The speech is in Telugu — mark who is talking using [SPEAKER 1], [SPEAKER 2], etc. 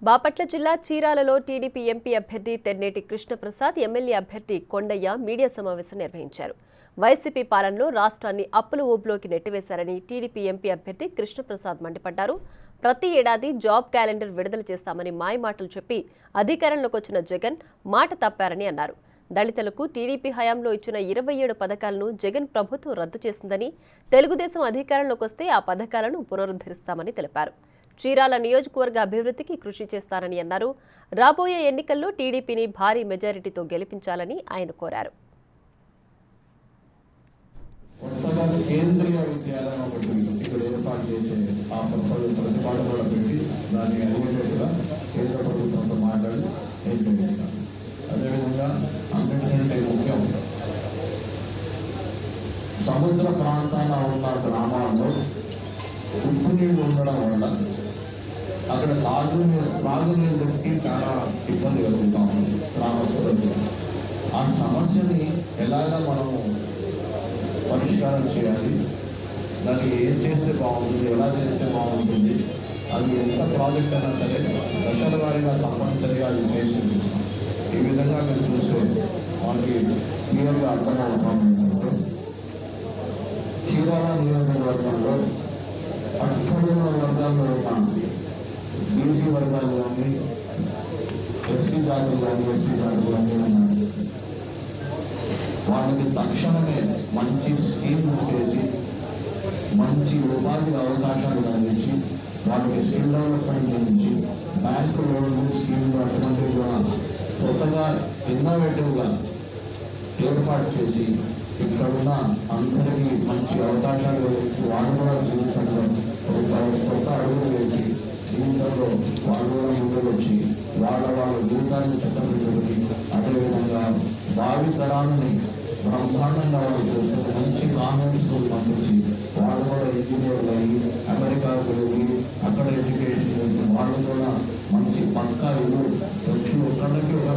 [SPEAKER 1] బాపట్ల జిల్లా చీరాలలో టీడీపీ ఎంపీ అభ్యర్థి తెన్నేటి కృష్ణప్రసాద్, ఎమ్మెల్యే అభ్యర్థి కొండయ్య మీడియా సమావేశం నిర్వహించారు. వైసీపీ పాలనలో రాష్ట్రాన్ని అప్పుల ఊబిలోకి నెట్టివేశారని టీడీపీ ఎంపీ అభ్యర్థి కృష్ణప్రసాద్ మండిపడ్డారు. ప్రతి ఏడాది జాబ్ క్యాలెండర్ విడుదల చేస్తామని మాయమాటలు చెప్పి అధికారంలోకి వచ్చిన జగన్ మాట తప్పారని అన్నారు. దళితులకు టీడీపీ హయాంలో ఇచ్చిన 27 పథకాలను జగన్ ప్రభుత్వం రద్దు చేసిందని, తెలుగుదేశం అధికారంలోకి వస్తే ఆ పథకాలను పునరుద్ధరిస్తామని తెలిపారు. చీరాల నియోజకవర్గ అభివృద్ధికి కృషి చేస్తానని అన్నారు. రాబోయే ఎన్నికల్లో టీడీపీని భారీ మెజారిటీతో గెలిపించాలని ఆయన కోరారు.
[SPEAKER 2] కేంద్రీయ విద్యాలయం ఒకటి ఇక్కడ ఏర్పాటు చేసే ఆ ప్రతిపాదన కూడా పెట్టి దాన్ని అడిగేట్టుగా కేంద్ర ప్రభుత్వంతో మాట్లాడి నిర్ణయిస్తాను. అదేవిధంగా అన్నింటికంటే ముఖ్యం, సముద్ర ప్రాంతాన ఉన్న గ్రామాల్లో ఉప్పు నీళ్లు ఉండడం వల్ల అక్కడ తాగునీళ్ళకి చాలా ఇబ్బంది కలుగుతా ఉంది గ్రామస్తులకి. ఆ సమస్యని ఎలాగా మనము పరిష్కారం చేయాలి, దానికి ఏం చేస్తే బాగుంటుంది, ఎలా చేస్తే బాగుంటుంది, అది ఎంత ప్రాజెక్ట్ అయినా సరే దశల వారీగా తప్పనిసరిగా అది చేసి చూపిస్తాం. ఈ విధంగా మీరు చూస్తే మనకి క్లియర్గా అర్థమవుతాం. ఏంటంటే చీరాల నియోజకవర్గంలో అట్టడుగున వర్గాల్లో ఉన్న బీసీ వర్గాలు కానీ, ఎస్సీ జాతులు కానీ, ఎస్టీ జాతులు కానీ ఉన్నాయి. వాళ్ళకి తక్షణమే మంచి స్కీమ్స్ చేసి మంచి ఉపాధి అవకాశాలు అందించి వాళ్ళకి స్కిల్ డెవలప్మెంట్ గురించి బ్యాంకు లోన్లు స్కీమ్లు అటువంటివి కూడా కొత్తగా ఇన్నోవేటివ్గా ఏర్పాటు చేసి ఇక్కడున్న అందరికీ మంచి అవకాశాలు వాళ్ళు కూడా జీవితంలో కొత్త అడుగులు వేసి జీవితంలో వాళ్ళు కూడా ముందుకు వచ్చి వాళ్ళ జీవితాన్ని చక్కబెట్టుకుని, అదేవిధంగా భావి తరాలని బ్రహ్మాండంగా వాళ్ళు చేస్తూ మంచి కాన్వెంట్ స్కూల్ పంపించి వాళ్ళు కూడా ఇంజనీర్లు అయ్యి అమెరికాకు వెళ్ళి అక్కడ ఎడ్యుకేషన్ చేసి వాళ్ళు కూడా మంచి పక్కా ఇల్లు ప్రతి ఒక్కరికి ఒక